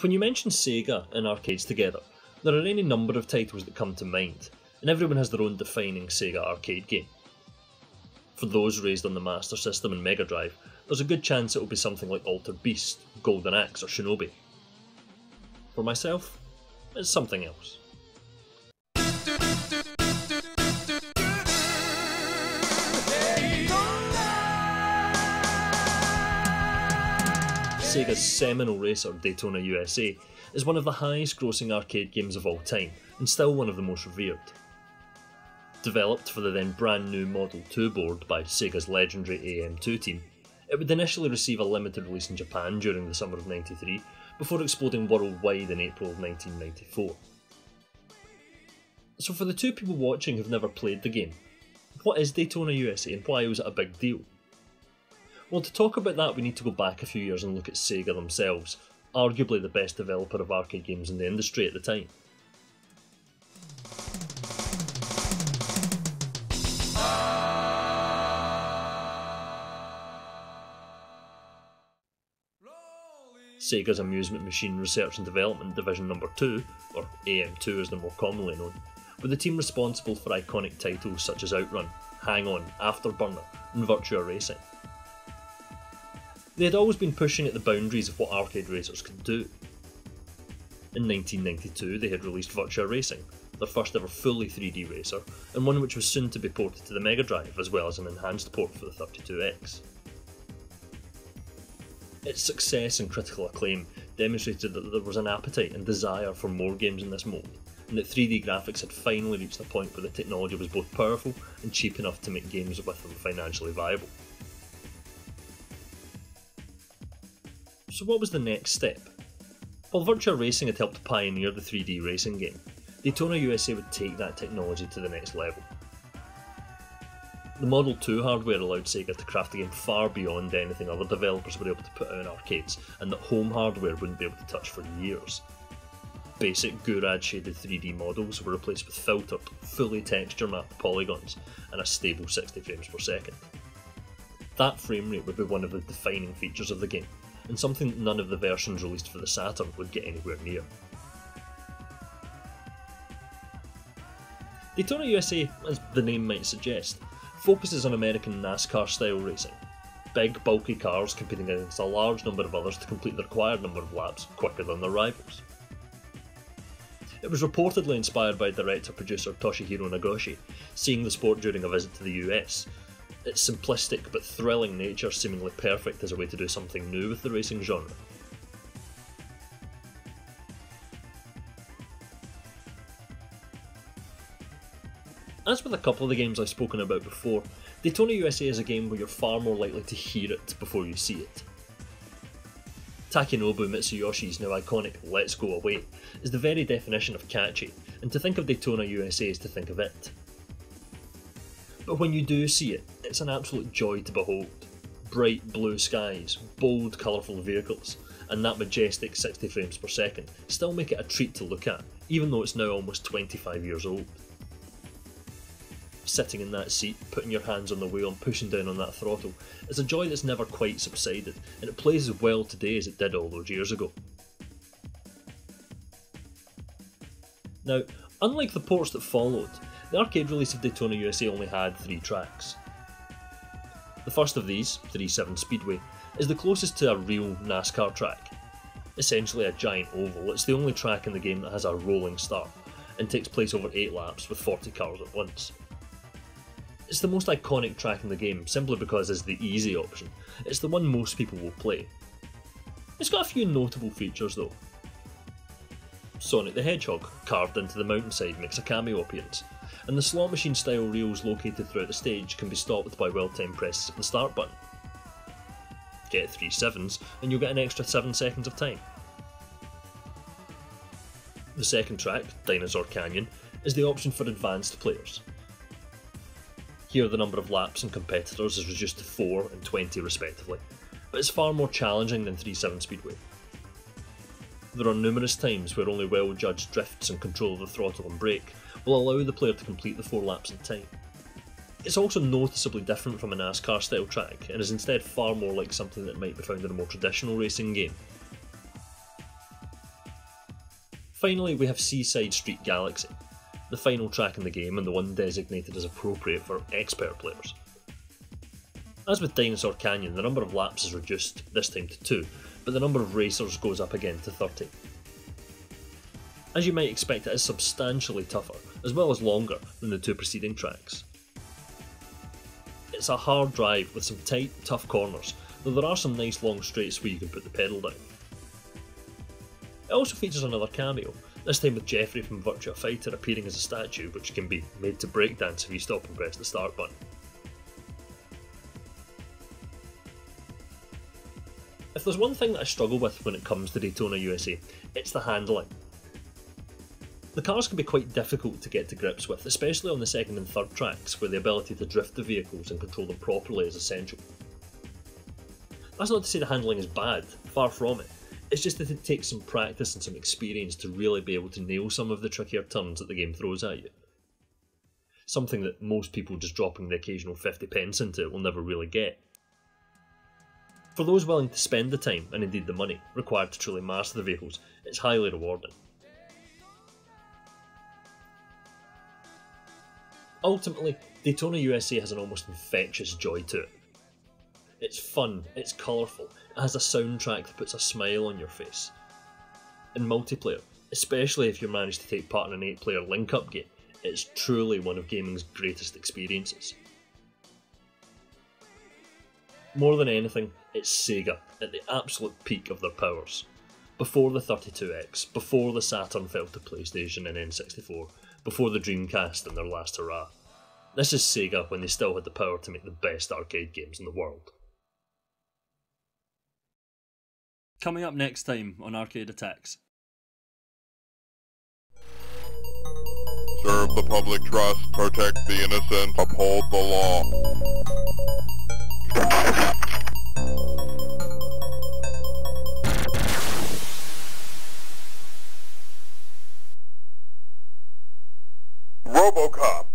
When you mention Sega and arcades together, there are any number of titles that come to mind, and everyone has their own defining Sega arcade game. For those raised on the Master System and Mega Drive, there's a good chance it will be something like Altered Beast, Golden Axe or Shinobi. For myself, it's something else. Sega's seminal racer, Daytona USA, is one of the highest grossing arcade games of all time, and still one of the most revered. Developed for the then brand new Model 2 board by Sega's legendary AM2 team, it would initially receive a limited release in Japan during the summer of '93, before exploding worldwide in April of 1994. So for the two people watching who've never played the game, what is Daytona USA and why was it a big deal? Well, to talk about that we need to go back a few years and look at Sega themselves, arguably the best developer of arcade games in the industry at the time. Sega's Amusement Machine Research and Development Division No. 2, or AM2 as they're more commonly known, were the team responsible for iconic titles such as Outrun, Hang On, Afterburner and Virtua Racing. They had always been pushing at the boundaries of what arcade racers could do. In 1992 they had released Virtua Racing, their first ever fully 3D racer, and one which was soon to be ported to the Mega Drive as well as an enhanced port for the 32X. Its success and critical acclaim demonstrated that there was an appetite and desire for more games in this mould, and that 3D graphics had finally reached a point where the technology was both powerful and cheap enough to make games with them financially viable. So what was the next step? While Virtua Racing had helped pioneer the 3D racing game, Daytona USA would take that technology to the next level. The Model 2 hardware allowed Sega to craft a game far beyond anything other developers were able to put out in arcades, and that home hardware wouldn't be able to touch for years. Basic Gurad shaded 3D models were replaced with filtered, fully texture mapped polygons and a stable 60 frames per second. That frame rate would be one of the defining features of the game, and something that none of the versions released for the Saturn would get anywhere near. Daytona USA, as the name might suggest, focuses on American NASCAR style racing. Big, bulky cars competing against a large number of others to complete the required number of laps quicker than their rivals. It was reportedly inspired by director-producer Toshihiro Nagoshi, seeing the sport during a visit to the US. Its simplistic but thrilling nature seemingly perfect as a way to do something new with the racing genre. As with a couple of the games I've spoken about before, Daytona USA is a game where you're far more likely to hear it before you see it. Takenobu Mitsuyoshi's now iconic Let's Go Away is the very definition of catchy, and to think of Daytona USA is to think of it. But when you do see it, it's an absolute joy to behold. Bright blue skies, bold colourful vehicles, and that majestic 60 frames per second still make it a treat to look at, even though it's now almost 25 years old. Sitting in that seat, putting your hands on the wheel and pushing down on that throttle is a joy that's never quite subsided, and it plays as well today as it did all those years ago. Now, unlike the ports that followed, the arcade release of Daytona USA only had 3 tracks. The first of these, 37 Speedway, is the closest to a real NASCAR track. Essentially a giant oval, it's the only track in the game that has a rolling start, and takes place over 8 laps with 40 cars at once. It's the most iconic track in the game simply because it's the easy option. It's the one most people will play. It's got a few notable features though. Sonic the Hedgehog, carved into the mountainside, makes a cameo appearance, and the slot machine style reels located throughout the stage can be stopped by well-timed presses of the start button. Get 3 sevens and you'll get an extra 7 seconds of time. The second track, Dinosaur Canyon, is the option for advanced players. Here the number of laps and competitors is reduced to 4 and 20 respectively, but it's far more challenging than 37 Speedway. There are numerous times where only well-judged drifts and control of the throttle and brake will allow the player to complete the 4 laps in time. It's also noticeably different from a NASCAR style track and is instead far more like something that might be found in a more traditional racing game. Finally, we have Seaside Street Galaxy, the final track in the game and the one designated as appropriate for expert players. As with Dinosaur Canyon, the number of laps is reduced, this time to 2, but the number of racers goes up again to 30. As you might expect, it is substantially tougher, as well as longer than the 2 preceding tracks. It's a hard drive with some tight, tough corners, though there are some nice long straights where you can put the pedal down. It also features another cameo, this time with Jeffrey from Virtua Fighter appearing as a statue which can be made to breakdance if you stop and press the start button. If there's one thing that I struggle with when it comes to Daytona USA, it's the handling. The cars can be quite difficult to get to grips with, especially on the second and third tracks where the ability to drift the vehicles and control them properly is essential. That's not to say the handling is bad, far from it. It's just that it takes some practice and some experience to really be able to nail some of the trickier turns that the game throws at you. Something that most people just dropping the occasional 50 pence into it will never really get. For those willing to spend the time, and indeed the money, required to truly master the vehicles, it's highly rewarding. Ultimately, Daytona USA has an almost infectious joy to it. It's fun, it's colourful, it has a soundtrack that puts a smile on your face. In multiplayer, especially if you manage to take part in an 8-player link-up game, it's truly one of gaming's greatest experiences. More than anything, it's Sega, at the absolute peak of their powers. Before the 32X, before the Saturn fell to PlayStation and N64, before the Dreamcast and their last hurrah. This is Sega when they still had the power to make the best arcade games in the world. Coming up next time on Arcade Attacks. Serve the public trust, protect the innocent, uphold the law. RoboCop.